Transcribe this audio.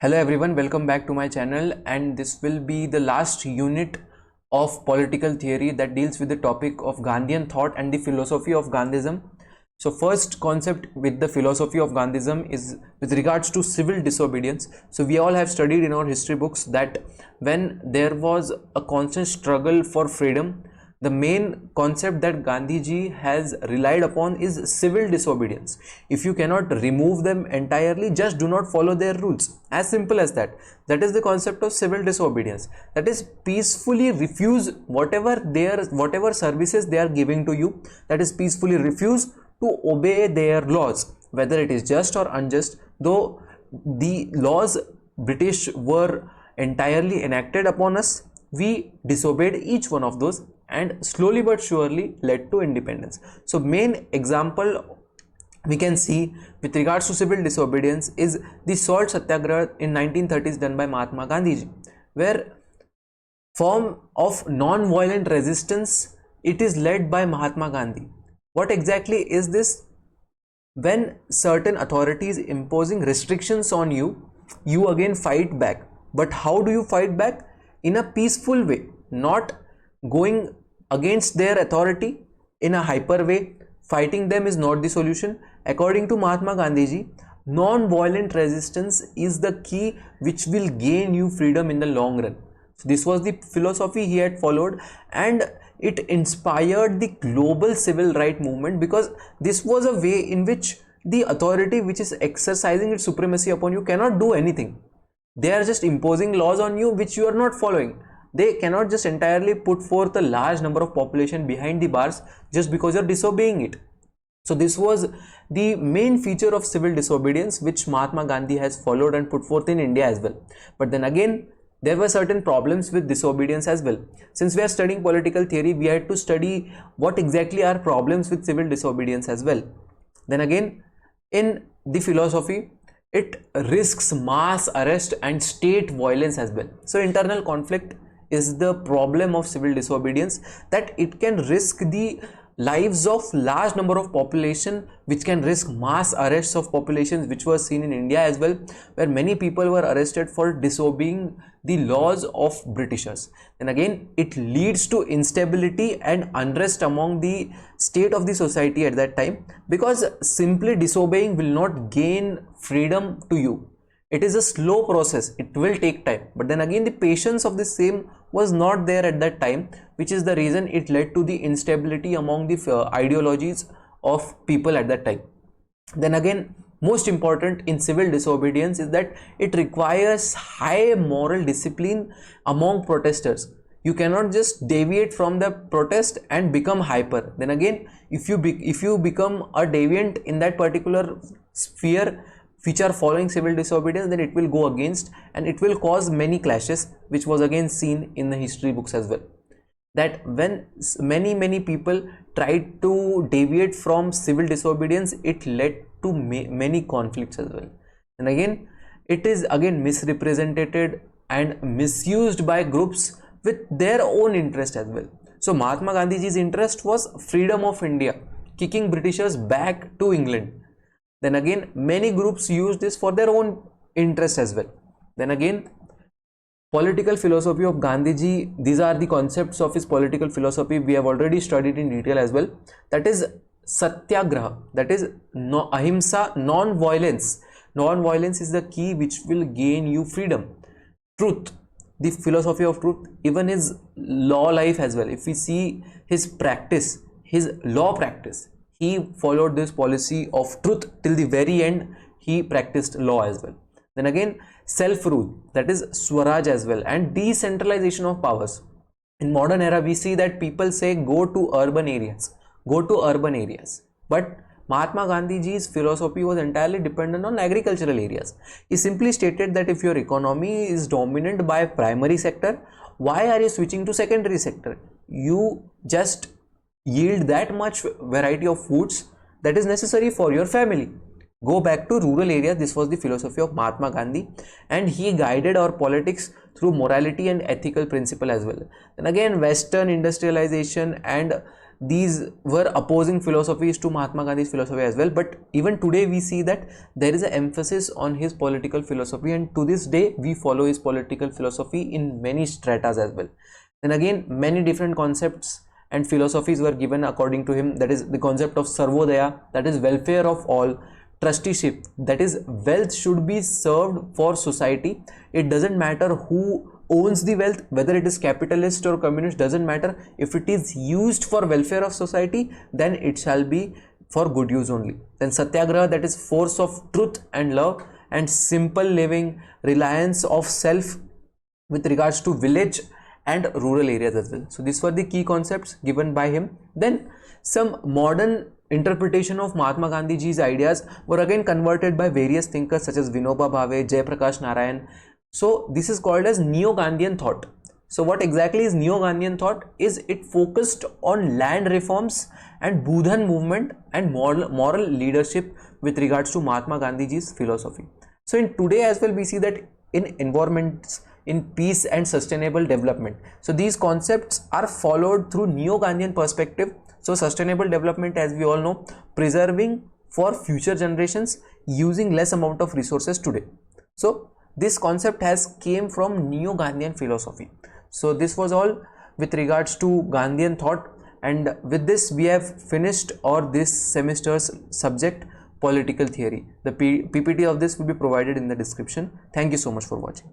Hello everyone, welcome back to my channel, and this will be the last unit of political theory that deals with the topic of Gandhian thought and the philosophy of Gandhism. So first concept with the philosophy of Gandhism is with regards to civil disobedience. So we all have studied in our history books that when there was a constant struggle for freedom, the main concept that Gandhiji has relied upon is civil disobedience. If you cannot remove them entirely, just do not follow their rules. As simple as that. That is the concept of civil disobedience. That is, peacefully refuse whatever services they are giving to you. That is, peacefully refuse to obey their laws, whether it is just or unjust. Though the laws British were entirely enacted upon us, we disobeyed each one of those, and slowly but surely led to independence. So main example we can see with regards to civil disobedience is the salt satyagraha in 1930s done by Mahatma Gandhi, where form of non-violent resistance, it is led by Mahatma Gandhi. What exactly is this? When certain authorities imposing restrictions on you, you again fight back. But how do you fight back? In a peaceful way, not going against their authority in a hyper way. Fighting them is not the solution. According to Mahatma Gandhiji, non-violent resistance is the key which will gain you freedom in the long run. So this was the philosophy he had followed, and it inspired the global civil rights movement, because this was a way in which the authority which is exercising its supremacy upon you cannot do anything. They are just imposing laws on you which you are not following. They cannot just entirely put forth a large number of population behind the bars just because you are disobeying it. So this was the main feature of civil disobedience which Mahatma Gandhi has followed and put forth in India as well. But then again, there were certain problems with disobedience as well. Since we are studying political theory, we had to study what exactly are problems with civil disobedience as well. Then again, in the philosophy, it risks mass arrest and state violence as well. So internal conflict is the problem of civil disobedience, that it can risk the lives of large number of population, which can risk mass arrests of populations, which was seen in India as well, where many people were arrested for disobeying the laws of Britishers. And again, it leads to instability and unrest among the state of the society at that time, because simply disobeying will not gain freedom to you. It is a slow process, it will take time. But then again, the patience of the same was not there at that time, which is the reason it led to the instability among the ideologies of people at that time. Then again, most important in civil disobedience is that it requires high moral discipline among protesters. You cannot just deviate from the protest and become hyper. Then again, if you become a deviant in that particular sphere which are following civil disobedience, then it will go against, and it will cause many clashes, which was again seen in the history books as well. That when many people tried to deviate from civil disobedience, it led to many conflicts as well. And again, it is again misrepresented and misused by groups with their own interest as well. So Mahatma Gandhiji's interest was freedom of India, kicking Britishers back to England. Then again, many groups use this for their own interest as well. Then again, political philosophy of Gandhiji, these are the concepts of his political philosophy we have already studied in detail as well. That is satyagraha, that is ahimsa, non-violence. Non-violence is the key which will gain you freedom. Truth, the philosophy of truth, even his law life as well. If we see his practice, his law practice, he followed this policy of truth till the very end. He practiced law as well. Then again, self-rule, that is Swaraj as well, and decentralization of powers. In modern era, we see that people say go to urban areas, go to urban areas. But Mahatma Gandhiji's philosophy was entirely dependent on agricultural areas. He simply stated that if your economy is dominant by primary sector, why are you switching to secondary sector? You just yield that much variety of foods that is necessary for your family. Go back to rural areas. This was the philosophy of Mahatma Gandhi, and he guided our politics through morality and ethical principle as well. Then again, Western industrialization and these were opposing philosophies to Mahatma Gandhi's philosophy as well, but even today we see that there is an emphasis on his political philosophy, and to this day we follow his political philosophy in many stratas as well. Then again, many different concepts and philosophies were given according to him, that is the concept of Sarvodaya, that is welfare of all, trusteeship, that is wealth should be served for society. It doesn't matter who owns the wealth, whether it is capitalist or communist, doesn't matter. If it is used for welfare of society, then it shall be for good use only. Then Satyagraha, that is force of truth and love, and simple living, reliance of self with regards to village and rural areas as well. So these were the key concepts given by him. Then some modern interpretation of Mahatma Gandhi ji's ideas were again converted by various thinkers such as Vinoba Bhave, Jayaprakash Narayan. So this is called as Neo-Gandhian thought. So what exactly is Neo-Gandhian thought? Is it focused on land reforms and Budhan movement and moral leadership with regards to Mahatma Gandhi ji's philosophy. So in today as well we see that in environments, in peace and sustainable development, so these concepts are followed through Neo-Gandhian perspective. So sustainable development, as we all know, preserving for future generations using less amount of resources today. So this concept has came from Neo-Gandhian philosophy. So this was all with regards to Gandhian thought, and with this we have finished our this semester's subject, political theory. The PPT of this will be provided in the description. Thank you so much for watching.